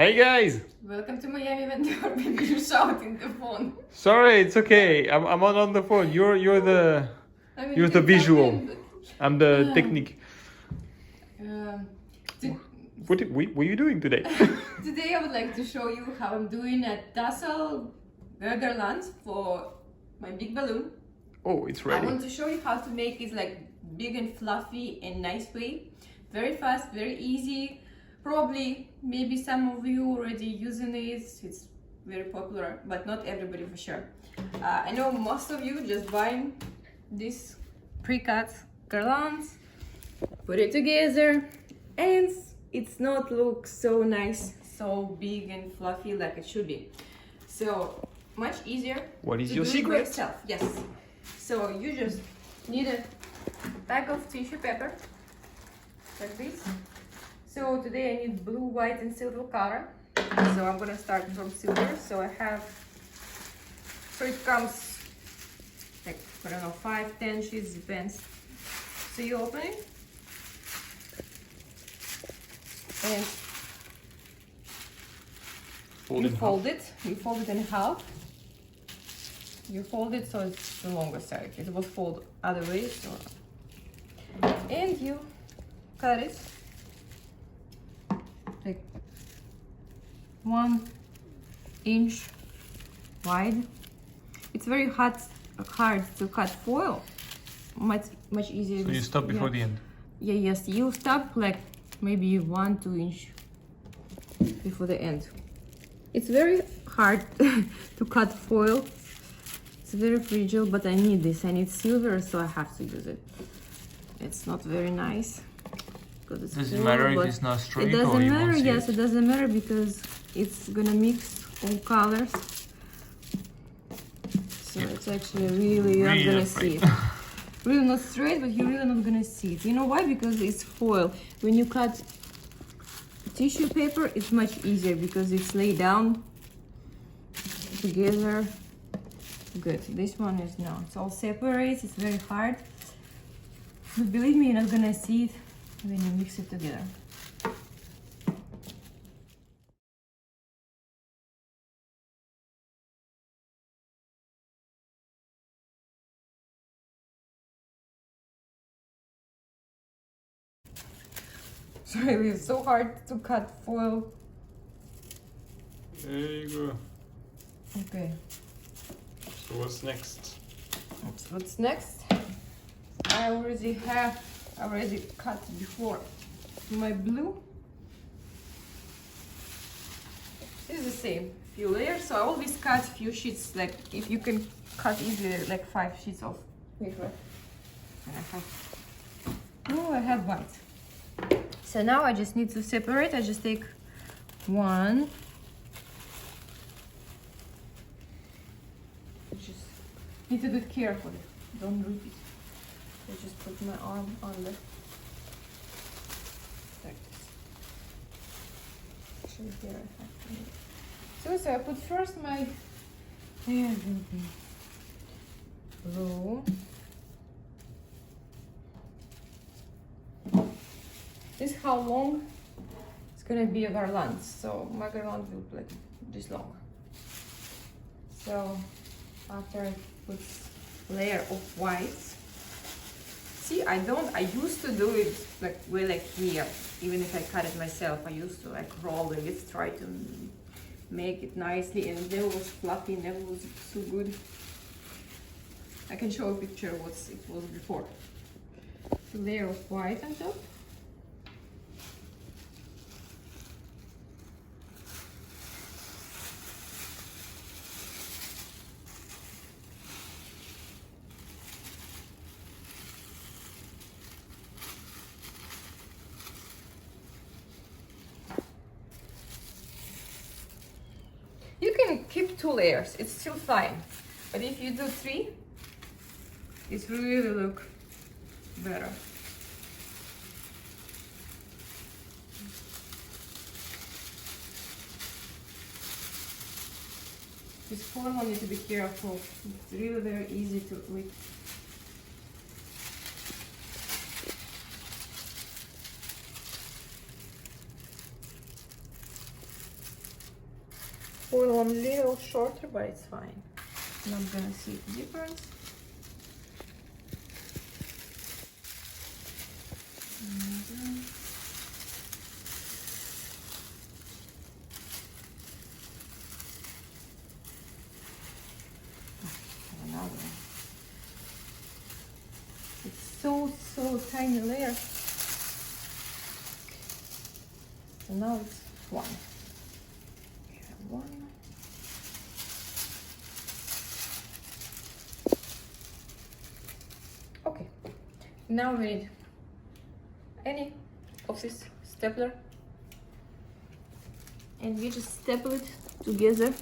Hey guys! Welcome to Miami Eventdecor. Maybe you shout in the phone. Sorry, it's okay. I'm on the phone. You're the I mean, you're you the can visual. jump in, I'm the technique. to- What are you doing today? Today I would like to show you how I'm doing a tassel garland for my big balloon. Oh, it's I ready. want to show you how to make it like big and fluffy and nice way. Very fast, very easy. Probably, maybe some of you already using it. It's very popular, but not everybody for sure. I know most of you just buying these pre-cut garlands, put it together, and it's not look so nice, so big and fluffy like it should be. So much easier. What is to your do it secret? yourself. Yes. So you just need a bag of tissue paper like this. So today I need blue, white and silver color. So I'm gonna start from silver. So it comes like, I don't know, 5, 10 sheets, depends. So you open it and you fold it in half. You fold it so it's the longer side. It was fold other way, so and you cut it like 1 inch wide. It's very hard to cut foil. Much easier. So you stop before the end. Yeah, yes, you stop like maybe 1-2 inch before the end. It's very hard to cut foil. It's very fragile, but I need this. I need silver, so I have to use it. It's not very nice. Does it matter if it's not straight? It doesn't or you matter, won't see yes, it? it doesn't matter because it's gonna mix all colors. So it's actually really, you're not gonna see it. Really not straight, but you're really not gonna see it. You know why? Because it's foil. When you cut tissue paper, it's much easier because it's laid down together. Good. This one is no. It's all separate. It's very hard. But believe me, you're not gonna see it when you mix it together. Sorry, it's so hard to cut foil. There you go. Okay. So what's next? What's next? I already cut before my blue. It's the same, few layers. So I always cut few sheets. Like if you can cut easily, like 5 sheets of paper. And I have white. So now I just need to separate. I just take one. Just need to do it carefully. Don't rip it. I just put my arm under. Like this. Actually, here I have to make it. So I put first my blue. This is how long it's gonna be a garland. So my garland will be like this long. So after I put layer of white, see, I used to do it like way like here. Even if I cut it myself, I used to like roll it. Let's try to make it nicely, and it never was fluffy, never was so good. I can show a picture of what it was before. A layer of white on top. You can keep 2 layers, it's still fine. But if you do 3, it really look better. This foil one need to be careful. It's really very easy to rip. foil one little shorter, but it's fine. Not gonna see the difference. Another one. It's so tiny layer. So now it's one. We have one. Okay. Now we need any office stapler, and we just staple it together,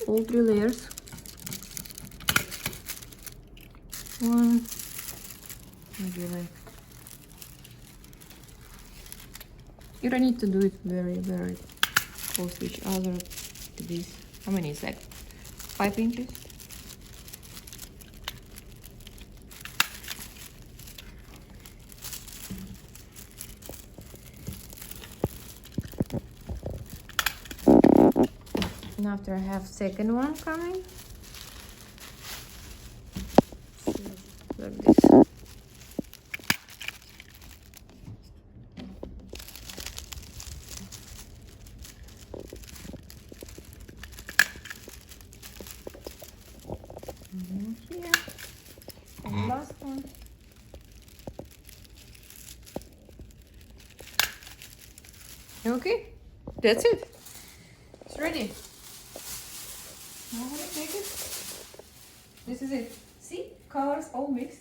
all 3 layers. One, maybe like. You don't need to do it very close to each other. To this, how many is like 5 inches? And after I have second one coming, like this. And here, and last one. Okay, that's it. It's ready. Now I'm gonna take it. This is it. See, colors all mixed.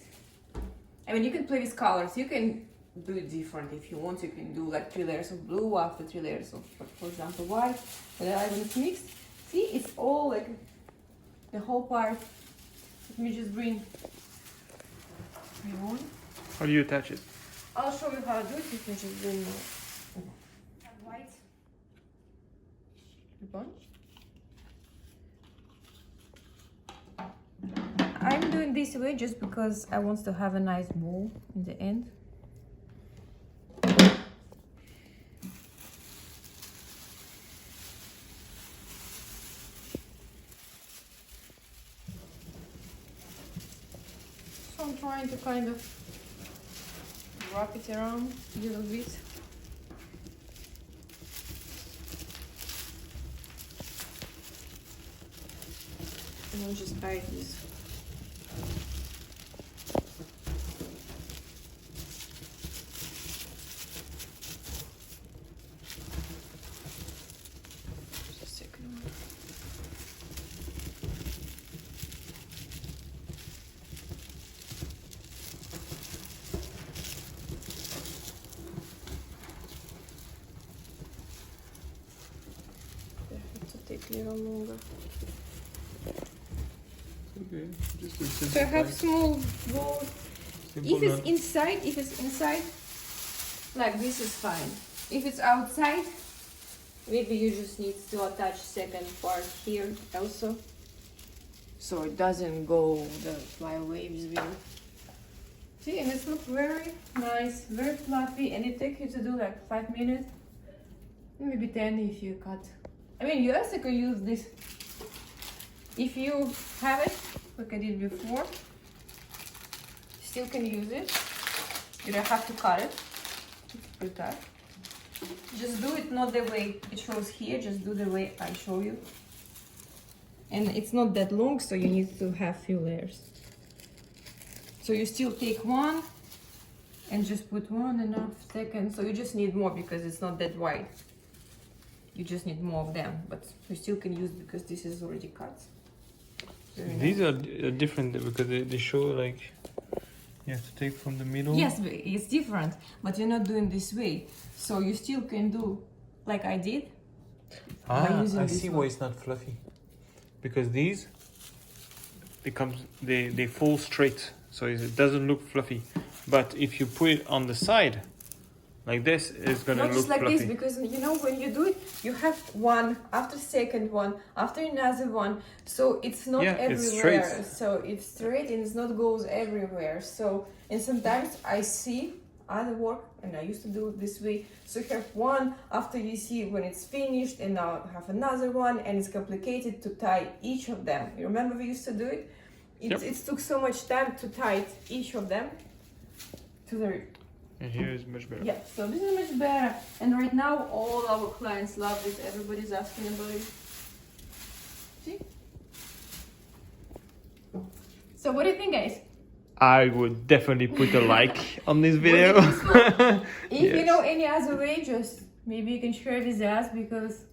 I mean, you can play with colors. You can do it different if you want. You can do like 3 layers of blue after 3 layers of, for example, white. But when it's mixed, see, it's all like the whole part. Let me just bring one. How do you attach it? I'll show you how to do it. Let me just bring white ribbon. I'm doing this way just because I want to have a nice bow in the end. So I'm trying to kind of wrap it around a little bit. And I'll just tie this. Just a second one. They have to take a little longer. Okay, just a So I simple have knife. small balls. Simple If it's knife. inside, like this is fine. If it's outside, maybe you just need to attach second part here also, so it doesn't go the fly waves will. See, and it looks very nice, very fluffy, and it takes you to do like 5 minutes, maybe 10 if you cut. I mean, you also can use this. If you have it, like I did before, still can use it. You don't have to cut it. It's pretty tight. Just do it not the way it shows here, just do the way I show you. And it's not that long, so you need to have few layers. So you still take one and just put one and a second. So you just need more because it's not that wide. You just need more of them, but you still can use it because this is already cut. These are different because they show like you have to take from the middle. Yes, it's different, but you're not doing this way. So you still can do like I did. Ah, using I this see one. why it's not fluffy. Because these they fall straight, so it doesn't look fluffy. But if you put it on the side, like this, it's gonna Not look just like fluffy. this, because you know when you do it, you have one after second one after another one, so it's not Yeah, it's everywhere. straight. So it's straight and it's not goes everywhere. So and sometimes I see other work, and I used to do it this way. So you have one after you see when it's finished, and now I have another one, and it's complicated to tie each of them. You remember we used to do it? It took so much time to tie each of them to the. And here is much better. Yeah, so this is much better. And right now all our clients love it. Everybody's asking about it. See? So what do you think, guys? I would definitely put a like on this video. If you know any other way, just maybe you can share with us, because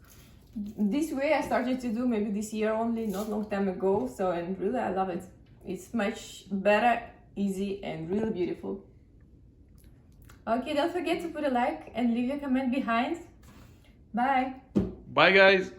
this way I started to do maybe this year only, not long time ago. So, and really I love it. It's much better, easy, and really beautiful. Okay, don't forget to put a like and leave your comment behind. Bye. Bye guys.